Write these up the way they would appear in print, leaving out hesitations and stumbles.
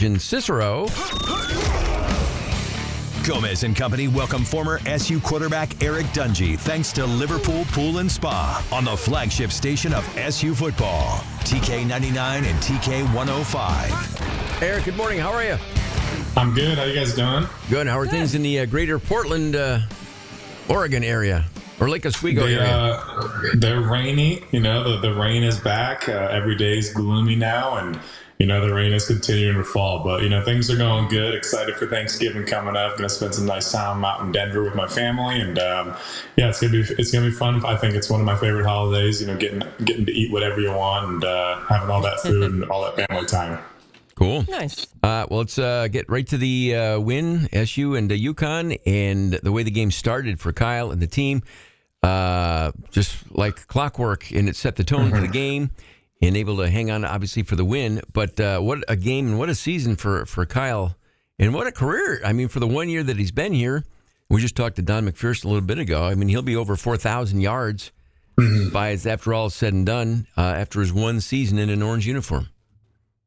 in Cicero. Gomez and Company welcome former SU quarterback Eric Dungey thanks to Liverpool Pool and Spa on the flagship station of SU football, TK99 and TK105. Eric, good morning. How are you? I'm good. How you guys doing? Good. How are things in the greater Portland, Oregon area? Or Lake Oswego area? They're rainy. The rain is back. Every day is gloomy now, and the rain is continuing to fall. But things are going good. Excited for Thanksgiving coming up. Going to spend some nice time out in Denver with my family, and it's gonna be fun. I think it's one of my favorite holidays. Getting to eat whatever you want and having all that food and all that family time. Cool. Nice. Well, let's get right to the win, SU and UConn, and the way the game started for Kyle and the team. Just like clockwork, and it set the tone for the game and able to hang on, obviously, for the win. But what a game and what a season for Kyle, and what a career. I mean, for the 1 year that he's been here, we just talked to Don McPherson a little bit ago. I mean, he'll be over 4,000 yards after all is said and done, after his one season in an orange uniform.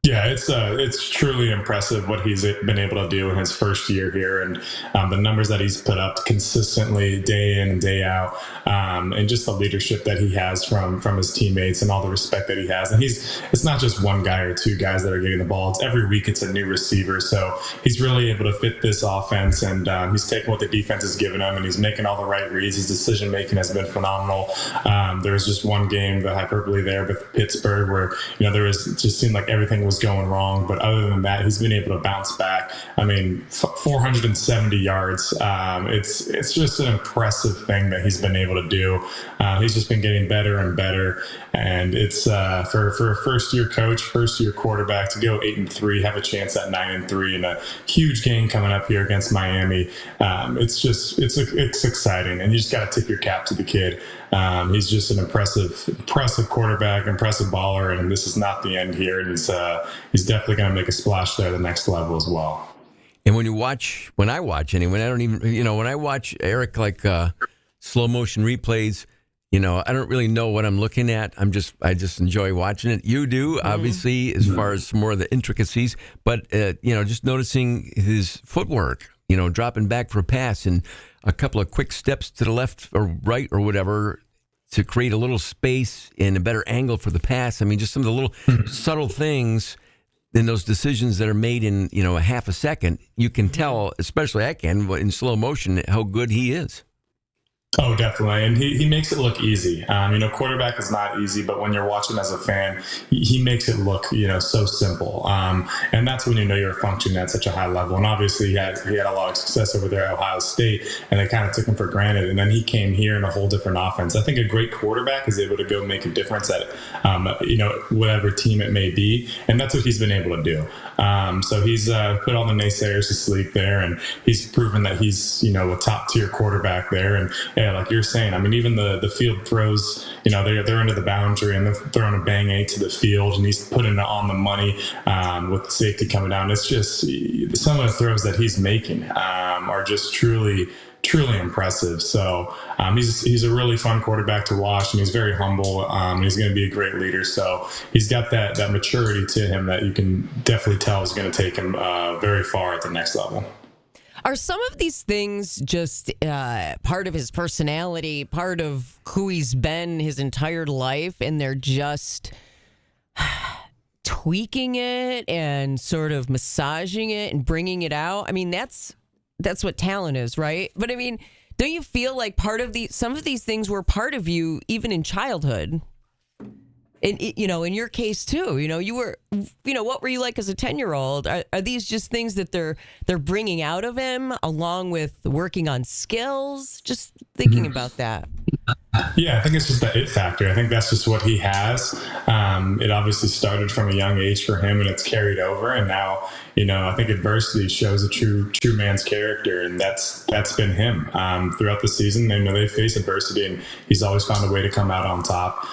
Yeah, it's truly impressive what he's been able to do in his first year here, and the numbers that he's put up consistently day in and day out, and just the leadership that he has from his teammates and all the respect that he has. And it's not just one guy or two guys that are getting the ball. It's every week it's a new receiver. So he's really able to fit this offense, and he's taking what the defense has given him, and he's making all the right reads. His decision making has been phenomenal. There was just one game, the hyperbole there with Pittsburgh, where just seemed like everything was going wrong, but other than that, he's been able to bounce back. I mean, 470 yards. It's just an impressive thing that he's been able to do. He's just been getting better and better, and it's for a first-year coach, first-year quarterback to go 8-3, have a chance at 9-3, and a huge game coming up here against Miami. It's exciting, and you just got to tip your cap to the kid. He's just an impressive quarterback, impressive baller, and this is not the end here. And he's definitely going to make a splash there at the next level as well. And when I watch Eric, like slow motion replays, I don't really know what I'm looking at. I just enjoy watching it. You do, obviously, as far as more of the intricacies, but just noticing his footwork, dropping back for a pass and a couple of quick steps to the left or right or whatever to create a little space and a better angle for the pass. I mean, just some of the little subtle things in those decisions that are made in, a half a second. You can tell, especially I can, in slow motion, how good he is. Oh, definitely. And he makes it look easy. Quarterback is not easy, but when you're watching as a fan, he makes it look, so simple. And that's when you're functioning at such a high level. And obviously he had a lot of success over there at Ohio State, and they kind of took him for granted. And then he came here in a whole different offense. I think a great quarterback is able to go make a difference at, whatever team it may be. And that's what he's been able to do. So he's put all the naysayers to sleep there, and he's proven that he's, a top tier quarterback there. And like you're saying, I mean, even the field throws, they're into the boundary and they're throwing a bang eight to the field, and he's putting it on the money with the safety coming down. It's just some of the throws that he's making are just truly impressive. So he's a really fun quarterback to watch, and he's very humble. He's going to be a great leader. So he's got that maturity to him that you can definitely tell is going to take him very far at the next level. Are some of these things just part of his personality, part of who he's been his entire life, and they're just tweaking it and sort of massaging it and bringing it out? I mean, that's what talent is, right? But I mean, don't you feel like some of these things were part of you even in childhood? And, in your case too, you were, what were you like as a 10-year-old? Are these just things that they're bringing out of him along with working on skills? Just thinking about that. Yeah, I think it's just the it factor. I think that's just what he has. It obviously started from a young age for him, and it's carried over. And now, I think adversity shows a true man's character, and that's been him throughout the season. They face adversity, and he's always found a way to come out on top.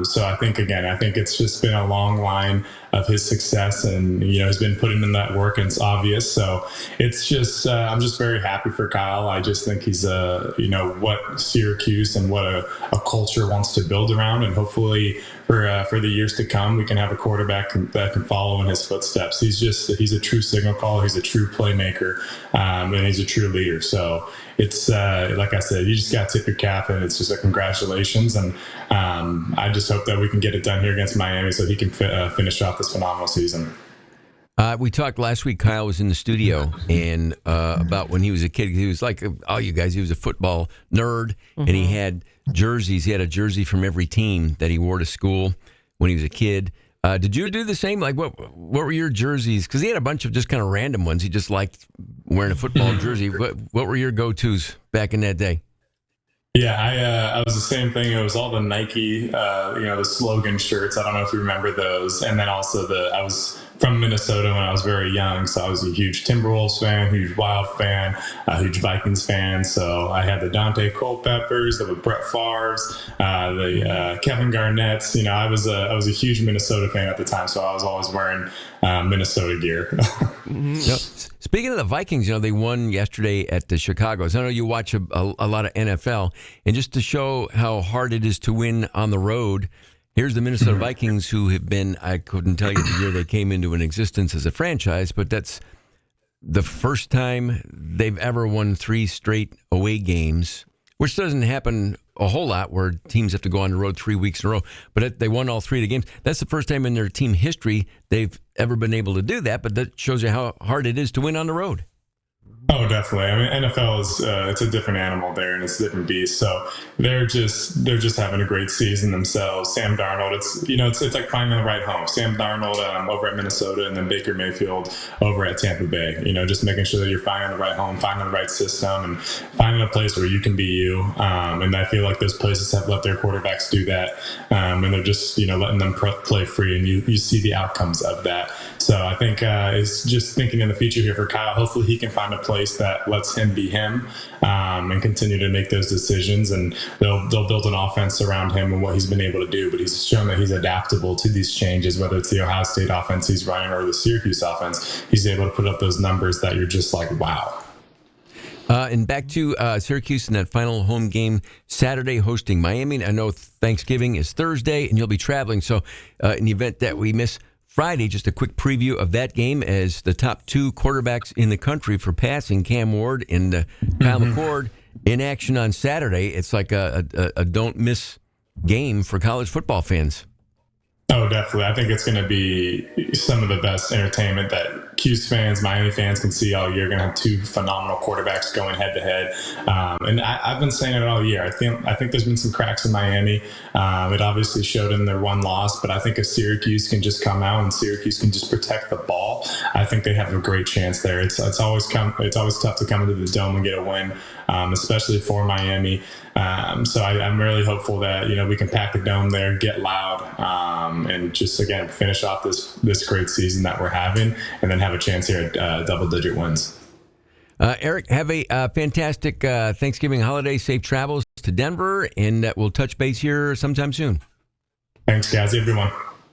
So I think it's just been a long line of his success, and he's been putting in that work, and it's obvious. So it's just I'm just very happy for Kyle. I just think he's what Syracuse and what a culture wants to build around, and hopefully for the years to come, we can have a quarterback that can follow in his footsteps. He's a true signal caller. He's a true playmaker, and he's a true leader. So it's like I said, you just got to tip your cap, and it's just a congratulations. And I just hope that we can get it done here against Miami so he can finish off this phenomenal season. We talked last week. Kyle was in the studio and about when he was a kid. He was like all you guys. He was a football nerd, and he had jerseys. He had a jersey from every team that he wore to school when he was a kid. Did you do the same? Like, what were your jerseys? Because he had a bunch of just kind of random ones. He just liked wearing a football jersey. What were your go-tos back in that day? Yeah, I was the same thing. It was all the Nike, the slogan shirts. I don't know if you remember those. And then also I was from Minnesota when I was very young, so I was a huge Timberwolves fan, huge Wild fan, a huge Vikings fan. So I had the Dante Culpeppers, the Brett Favre's, the Kevin Garnett's. I was a huge Minnesota fan at the time, so I was always wearing Minnesota gear. Speaking of the Vikings, they won yesterday at the Chicago's. I know you watch a lot of NFL, and just to show how hard it is to win on the road, here's the Minnesota Vikings, who have been, I couldn't tell you the year they came into an existence as a franchise, but that's the first time they've ever won 3 straight away games, which doesn't happen a whole lot where teams have to go on the road 3 weeks in a row. But they won all 3 of the games. That's the first time in their team history they've ever been able to do that, but that shows you how hard it is to win on the road. Oh, definitely. I mean, NFL is it's a different animal there, and it's a different beast. So they're just having a great season themselves. Sam Darnold, it's like finding the right home. Sam Darnold over at Minnesota, and then Baker Mayfield over at Tampa Bay. Just making sure that you're finding the right home, finding the right system, and finding a place where you can be you. And I feel like those places have let their quarterbacks do that, and they're just letting them play free, and you see the outcomes of that. So I think it's just thinking in the future here for Kyle. Hopefully, he can find a place that lets him be him, and continue to make those decisions, and they'll build an offense around him and what he's been able to do. But he's shown that he's adaptable to these changes, whether it's the Ohio State offense he's running or the Syracuse offense. He's able to put up those numbers that you're just like, wow. And back to Syracuse in that final home game Saturday, hosting Miami. I know Thanksgiving is Thursday, and you'll be traveling. So in the event that we miss Friday, just a quick preview of that game as the top 2 quarterbacks in the country for passing, Cam Ward and Kyle McCord, in action on Saturday. It's like a don't miss game for college football fans. Oh, definitely. I think it's going to be some of the best entertainment that Cuse fans, Miami fans can see all year. Going to have 2 phenomenal quarterbacks going head to head, and I've been saying it all year. I think there's been some cracks in Miami. It obviously showed in their one loss, but I think if Syracuse can just come out and Syracuse can just protect the ball, I think they have a great chance there. It's always tough to come into the Dome and get a win, especially for Miami. So I'm really hopeful that we can pack the Dome there, get loud, and just again finish off this great season that we're having, and then have a chance here at double-digit wins. Eric, have a fantastic Thanksgiving holiday. Safe travels to Denver, and we'll touch base here sometime soon. Thanks, guys. Everyone.